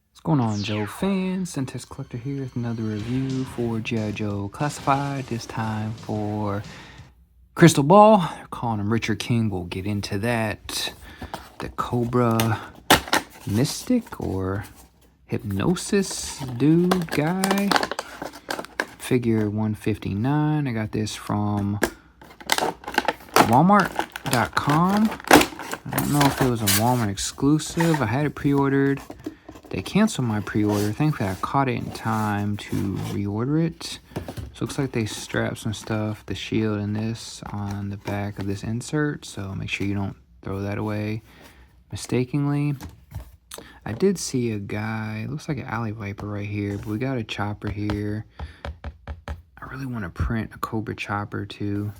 What's going on, Joe fans? Syntax Collector here with another review for G.I. Joe Classified, this time for Crystal Ball. They're calling him Richard King. We'll get into that. The Cobra mystic or hypnosis dude guy. Figure 159. I got this from Walmart.com. I don't know if it was a Walmart exclusive. I had it pre-ordered. They canceled my pre-order. Thankfully, I caught it in time to reorder it. So it looks like they strapped some stuff, the shield and this, on the back of this insert. So make sure you don't throw that away mistakenly. I did see a guy, looks like an alley viper right here, but we got a chopper here. I really want to print a Cobra chopper too.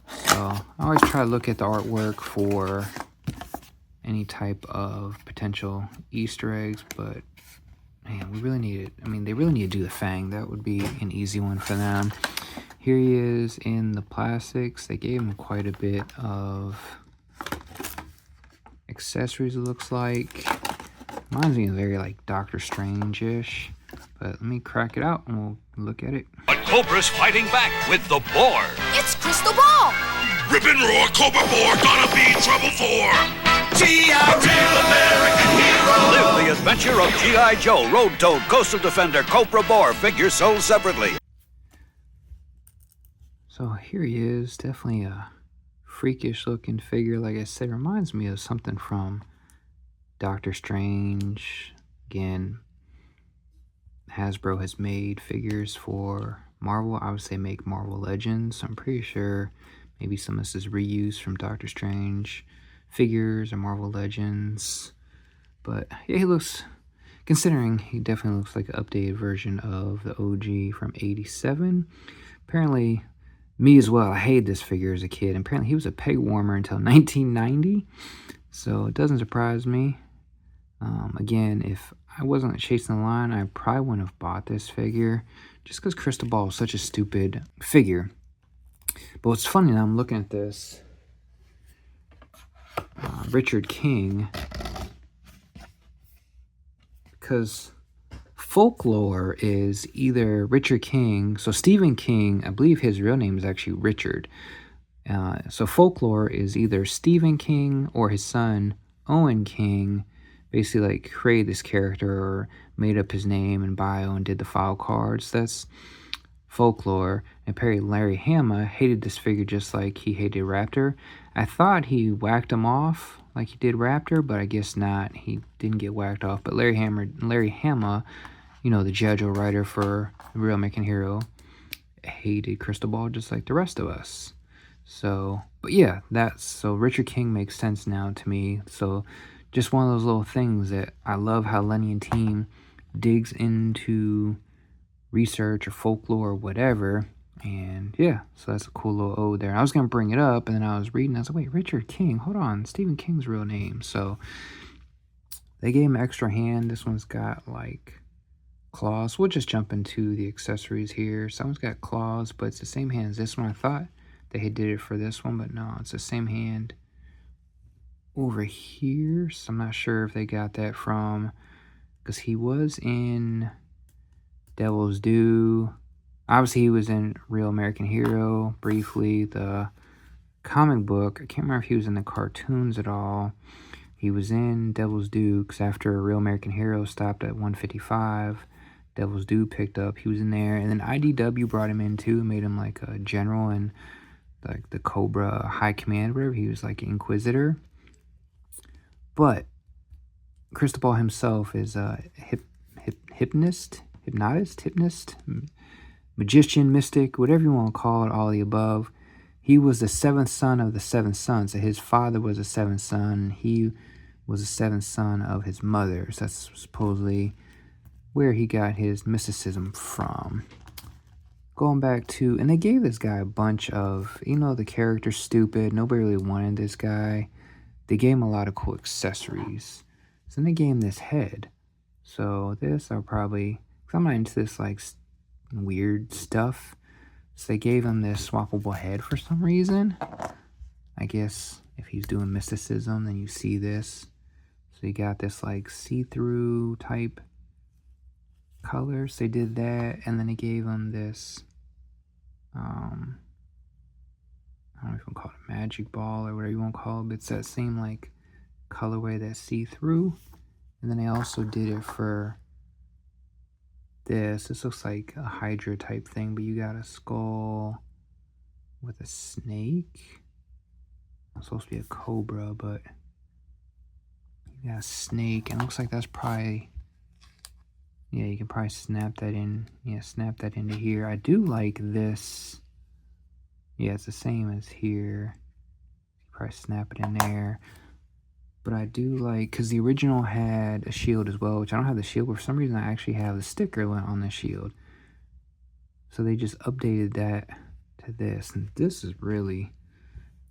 So I always try to look at the artwork for any type of potential Easter eggs, but man, we really need it. I mean, they really need to do the Fang. That would be an easy one for them. Here he is in the plastics. They gave him quite a bit of accessories, it looks like. Reminds me of very like Doctor Strange-ish. But let me crack it out and we'll look at it. But Cobra's fighting back with the boar. It's Crystal Ball! Rip and roar, Cobra boar, gonna be trouble for G.I. Real American hero. Live the adventure of G.I. Joe, Road Toad, Coastal Defender, Cobra boar, figures sold separately. So here he is, definitely a freakish looking figure. Like I said, reminds me of something from Doctor Strange. Again, Hasbro has made figures for Marvel. Obviously, they make Marvel Legends. So I'm pretty sure maybe some of this is reused from Doctor Strange figures or Marvel Legends. But yeah, he looks, considering he definitely looks like an updated version of the OG from '87. Apparently, me as well, I hated this figure as a kid. Apparently, he was a peg warmer until 1990. So it doesn't surprise me. Again, if I wasn't chasing the line, I probably wouldn't have bought this figure just because Crystal Ball is such a stupid figure. But what's funny, now I'm looking at this Richard King, because folklore is either Richard King, so Stephen King, I believe his real name is actually Richard. So folklore is either Stephen King or his son Owen King basically like created this character or made up his name and bio and did the file cards. That's folklore. And apparently Larry Hama hated this figure just like he hated Raptor. I thought he whacked him off like he did Raptor, but I guess not. He didn't get whacked off. But Larry Hama, you know, the G.I. Joe writer for The Real American Hero, hated Crystal Ball just like the rest of us. So, but yeah, so Richard King makes sense now to me. So just one of those little things that I love how Lenny and team digs into research or folklore or whatever. And yeah, so that's a cool little ode there. I was going to bring it up, and then I was reading, I was like, wait, Richard King, hold on, Stephen King's real name. So they gave him an extra hand. This one's got like claws. We'll just jump into the accessories here. Someone's got claws, but it's the same hand as this one. I thought they did it for this one, but no, it's the same hand over here. So I'm not sure if they got that from, because he was in Devil's Due. Obviously, he was in Real American Hero briefly, the comic book. I can't remember if he was in the cartoons at all. He was in Devil's Due, because after Real American Hero stopped at 155, Devil's Due picked up. He was in there, and then IDW brought him in too, made him like a general and like the Cobra High Command, whatever. He was like an Inquisitor. But Crystal Ball himself is a hypnotist, magician, mystic, whatever you want to call it, all the above. He was the seventh son of the seventh son. So his father was the seventh son. He was the seventh son of his mother. So that's supposedly where he got his mysticism from. Going back to, and they gave this guy a bunch of, you know, the character's stupid. Nobody really wanted this guy. They gave him a lot of cool accessories. So then they gave him this head. So this I'll probably, because I'm not into this like weird stuff. So they gave him this swappable head for some reason. I I guess if he's doing mysticism, then you see this. So you got this like see-through type colors. They did that, and then they gave him this, I don't know if you want to call it a magic ball or whatever you want to call it, but it's that same like colorway that's see-through. And then they also did it for this. This looks like a Hydra type thing, but you got a skull with a snake. It's supposed to be a Cobra, but you got a snake, and it looks like that's probably, yeah, you can probably snap that in. Yeah, snap that into here. I do like this. Yeah, it's the same as here. You probably snap it in there. But I do like, because the original had a shield as well, which I don't have the shield, but for some reason I actually have the sticker on the shield. So they just updated that to this, and this is really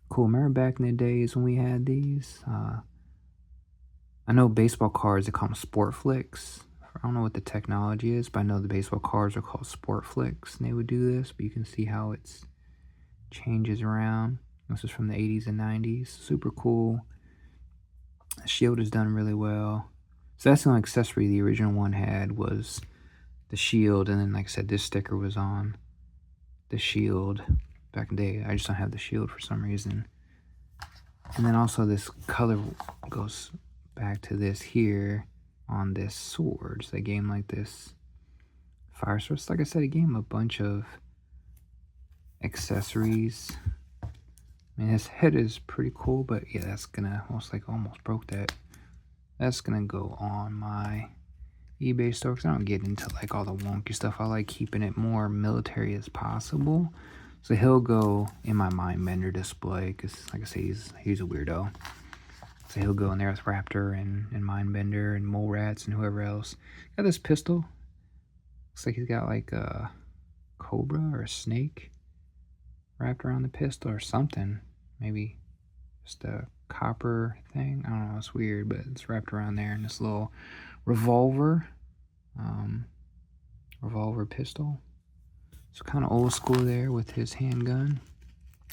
cool. Remember back in the days when we had these? I know baseball cards, they call them sport flicks. I don't know what the technology is, but I know the baseball cards are called sport flicks, and they would do this, but you can see how it's changes around. This is from the 80s and 90s. Super cool. The shield is done really well. So that's the only accessory the original one had, was the shield, and then like I said, this sticker was on the shield back in the day. I just don't have the shield for some reason. And then also this color goes back to this here on this sword. So they gave him like this fire source. Like I said, it gave him a bunch of accessories. I mean, his head is pretty cool, but yeah, that's gonna almost broke that. That's gonna go on my eBay store, because I don't get into like all the wonky stuff. I like keeping it more military as possible. So he'll go in my Mindbender display, because like I say, he's a weirdo. So he'll go in there with Raptor and Mindbender and Mole Rats and whoever else. Got this pistol. Looks like he's got like a Cobra or a snake wrapped around the pistol or something. Maybe just a copper thing. I don't know. It's weird, but it's wrapped around there. And this little revolver pistol. It's kind of old school there with his handgun.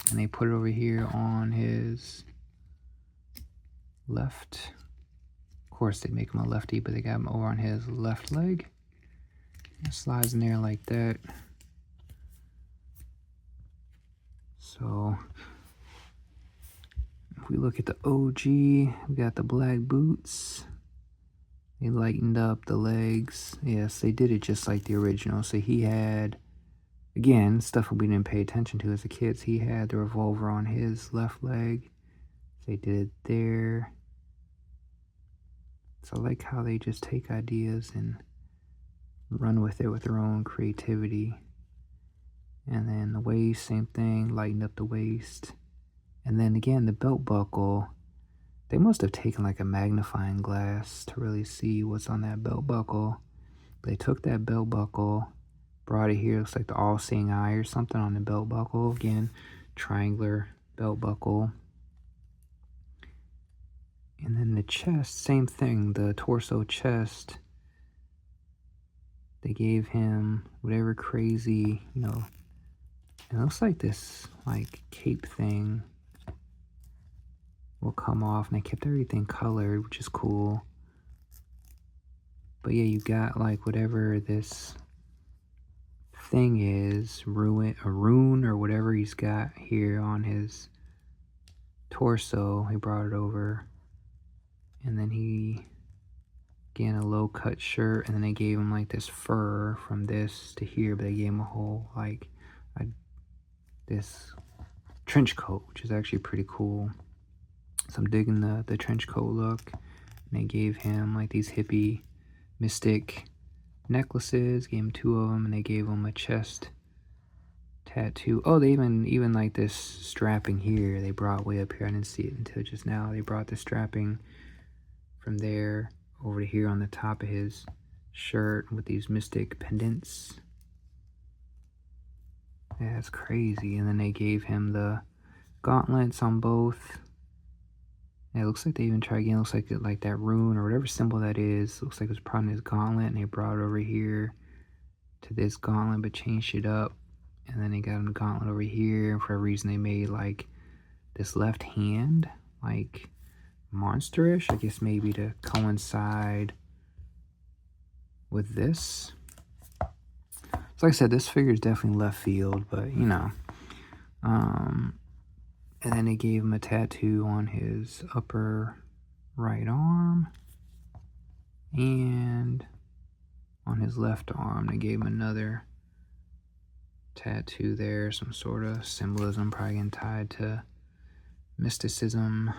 And they put it over here on his left. Of course, they make him a lefty, but they got him over on his left leg. It slides in there like that. So if we look at the OG, we got the black boots. They lightened up the legs. Yes, they did it just like the original. So he had, again, stuff we didn't pay attention to as a kids. He had the revolver on his left leg. They did it there. So I like how they just take ideas and run with it with their own creativity. And then the waist, same thing, lighten up the waist. And then again, the belt buckle, they must have taken like a magnifying glass to really see what's on that belt buckle. They took that belt buckle, brought it here. Looks like the all-seeing eye or something on the belt buckle. Again, triangular belt buckle. And then the chest, same thing, the torso chest. They gave him whatever crazy, you know, it looks like this like cape thing will come off, and they kept everything colored, which is cool. But yeah, you got like whatever this thing is, a rune or whatever he's got here on his torso. He brought it over, and then he, again, a low cut shirt, and then they gave him like this fur from this to here, but they gave him a whole like this trench coat, which is actually pretty cool. So I'm digging the trench coat look. And they gave him like these hippie mystic necklaces, gave him 2 of them, and they gave him a chest tattoo. Oh, they even like this strapping here they brought way up here. I didn't see it until just now. They brought the strapping from there over to here on the top of his shirt with these mystic pendants. Yeah, that's crazy. And then they gave him the gauntlets on both. Yeah, it looks like they even tried again. It looks like that rune or whatever symbol that is. Looks like it was probably his gauntlet, and they brought it over here to this gauntlet, but changed it up. And then they got him the gauntlet over here. And for a reason, they made like this left hand, like monsterish, I guess maybe to coincide with this. So like I said, this figure is definitely left field, but you know. And then they gave him a tattoo on his upper right arm, and on his left arm they gave him another tattoo there, some sort of symbolism, probably getting tied to mysticism.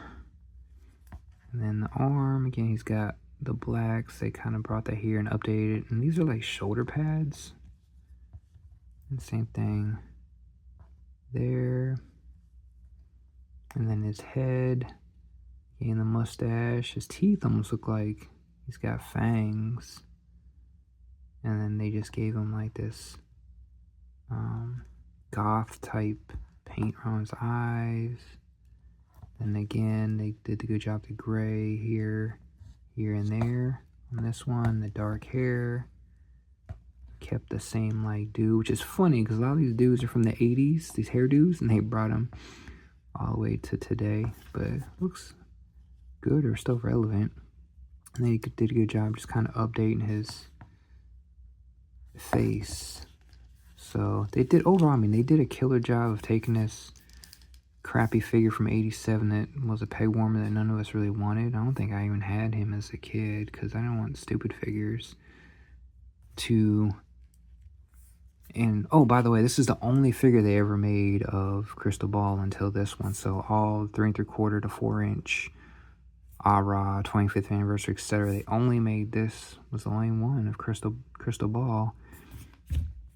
And then the arm, again, he's got the blacks. They kind of brought that here and updated it. And these are like shoulder pads. And same thing there. And then his head, and the mustache. His teeth almost look like he's got fangs. And then they just gave him like this goth type paint around his eyes. And again, they did a good job the gray here and there. On this one, the dark hair kept the same like dude, which is funny because a lot of these dudes are from the 80s, these hairdos, and they brought them all the way to today. But it looks good or still relevant. And they did a good job just kind of updating his face. So they did, overall, I mean, they did a killer job of taking this crappy figure from 87 that was a peg warmer that none of us really wanted. I don't think I even had him as a kid because I don't want stupid figures to... And, oh, by the way, this is the only figure they ever made of Crystal Ball until this one. So all 3 3/4 to 4-inch, ARA, 25th anniversary, etc. They only made this, was the only one of Crystal Ball.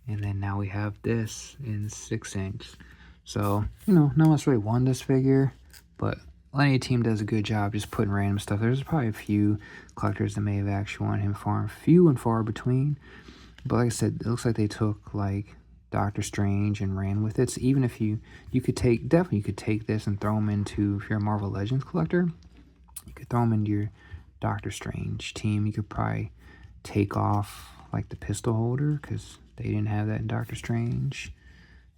And then now we have this in 6-inch. So, you know, none of us really won this figure, but Lineage Team does a good job just putting random stuff. There's probably a few collectors that may have actually wanted him few and far between. But like I said, it looks like they took like Doctor Strange and ran with it. So even if you could take, definitely you could take this and throw him into, if you're a Marvel Legends collector, you could throw him into your Doctor Strange team. You could probably take off like the pistol holder because they didn't have that in Doctor Strange.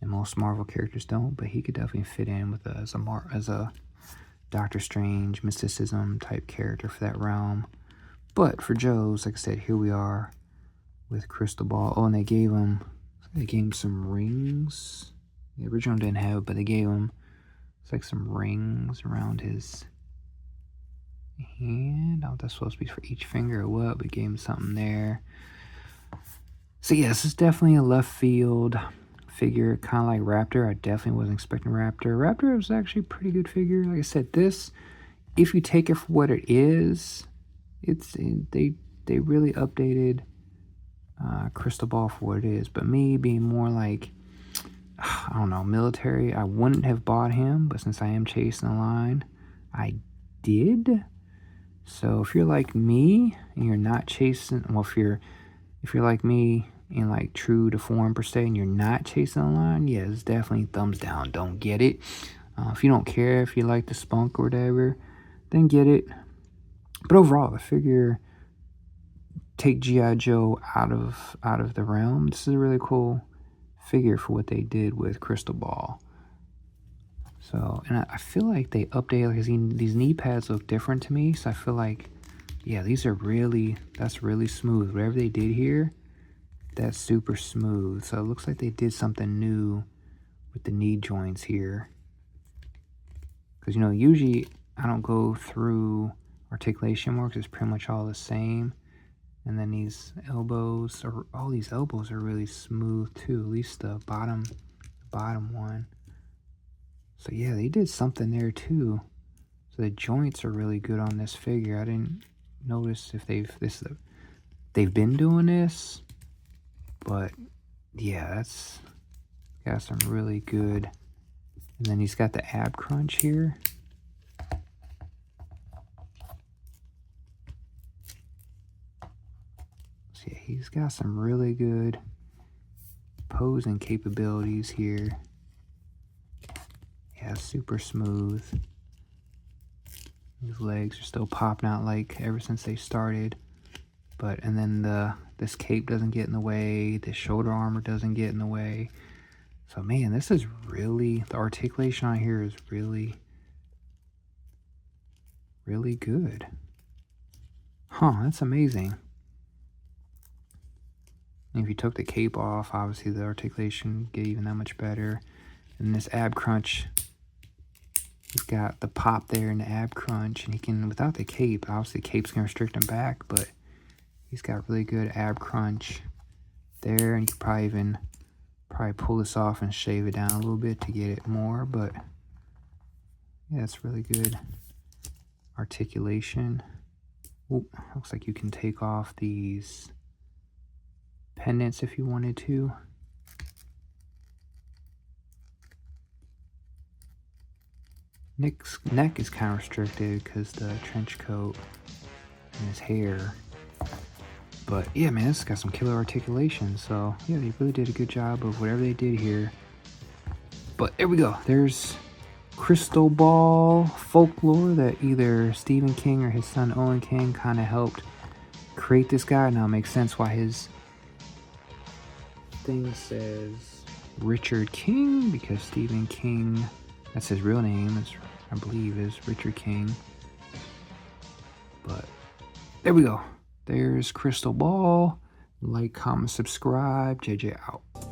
And most Marvel characters don't, but he could definitely fit in with as a Doctor Strange, mysticism type character for that realm. But for Joe's, like I said, here we are with Crystal Ball. Oh, and they gave him some rings. The original didn't have it, but they gave him, it's like some rings around his hand. I don't know if that's supposed to be for each finger or what, but gave him something there. So yeah, this is definitely a left field figure, kind of like Raptor. I definitely wasn't expecting Raptor. Raptor was actually a pretty good figure. Like I said, this, if you take it for what it is, they really updated Crystal Ball for what it is. But me being more like, I don't know, military, I wouldn't have bought him, but since I am chasing the line, I did. So if you're like me and you're not chasing, well, if you're like me and like true to form per se and you're not chasing the line, yeah, it's definitely thumbs down. Don't get it. If you don't care, if you like the spunk or whatever, then get it. But overall, the figure, take G.I. Joe out of the realm. This is a really cool figure for what they did with Crystal Ball. So, and I feel like they updated, because these knee pads look different to me, so I feel like, yeah, these are really, that's really smooth. Whatever they did here, that's super smooth. So it looks like they did something new with the knee joints here. Because, you know, usually I don't go through articulation more because it's pretty much all the same. And then these elbows, or all these elbows are really smooth too, at least the bottom one. So yeah, they did something there too. So the joints are really good on this figure. I didn't notice if they've been doing this, but yeah, that's got some really good. And then he's got the ab crunch here. So yeah, he's got some really good posing capabilities here. Yeah, super smooth. His legs are still popping out like ever since they started. But, and then this cape doesn't get in the way. The shoulder armor doesn't get in the way. So man, this is really, the articulation on here is really, really good. Huh, that's amazing. And if you took the cape off, obviously the articulation get even that much better. And this ab crunch, he's got the pop there in the ab crunch, and he can, without the cape, obviously the cape's gonna restrict him back, but he's got really good ab crunch there, and you could probably pull this off and shave it down a little bit to get it more, but yeah, it's really good articulation. Ooh, looks like you can take off these pendants if you wanted to. Nick's neck is kind of restricted because the trench coat and his hair. But yeah, man, this has got some killer articulation. So yeah, they really did a good job of whatever they did here. But there we go. There's crystal ball folklore that either Stephen King or his son Owen King kind of helped create this guy. Now it makes sense why his thing says Richard King, because Stephen King, that's his real name, I believe is Richard King. But there we go. There's Crystal Ball. Like, comment, subscribe. JJ out.